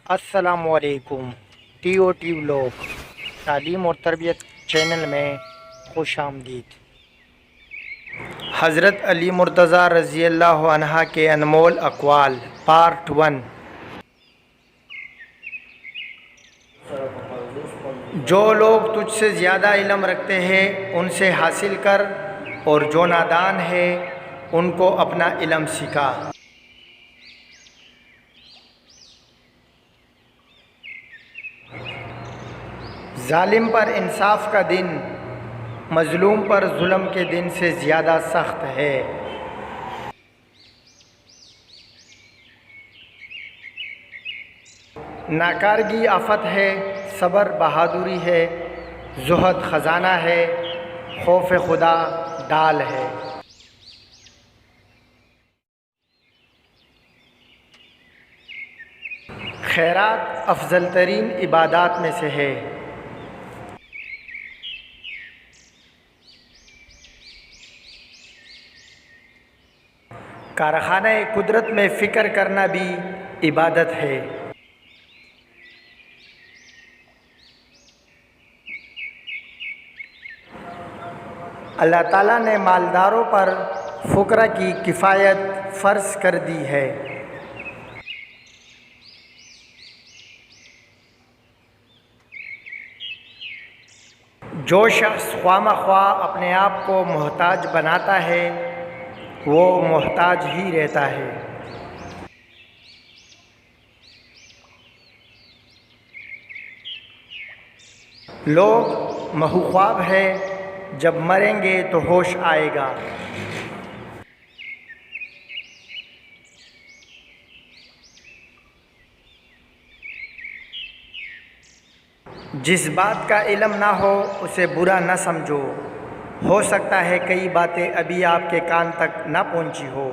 السلام علیکم۔ T O T vlog تعلیم اور تربیت چینل میں خوش آمدید۔ حضرت علی مرتضیٰ رضی اللہ عنہ کے انمول اقوال پارٹ 1۔ جو لوگ تجھ سے زیادہ علم رکھتے ہیں ان سے حاصل کر، اور جو نادان ہے ان کو اپنا علم سکھا۔ ظالم پر انصاف کا دن مظلوم پر ظلم کے دن سے زیادہ سخت ہے۔ ناکارگی آفت ہے، صبر بہادری ہے، زہد خزانہ ہے، خوف خدا ڈال ہے۔ خیرات افضل ترین عبادات میں سے ہے۔ کارخانہ قدرت میں فکر کرنا بھی عبادت ہے۔ اللہ تعالیٰ نے مالداروں پر فقراء کی کفایت فرض کر دی ہے۔ جو شخص خواہ مخواہ اپنے آپ کو محتاج بناتا ہے وہ محتاج ہی رہتا ہے۔ لوگ محوخواب ہے، جب مریں گے تو ہوش آئے گا۔ جس بات کا علم نہ ہو اسے برا نہ سمجھو، ہو سکتا ہے کئی باتیں ابھی آپ کے کان تک نہ پہنچی ہو۔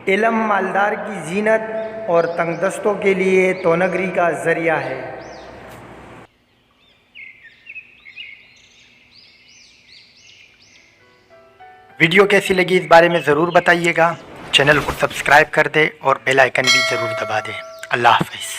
علم مالدار کی زینت اور تنگ دستوں کے لیے تونگری کا ذریعہ ہے۔ ویڈیو کیسی لگی اس بارے میں ضرور بتائیے گا۔ چینل کو سبسکرائب کر دے اور بیل آئیکن بھی ضرور دبا دے۔ اللہ حافظ۔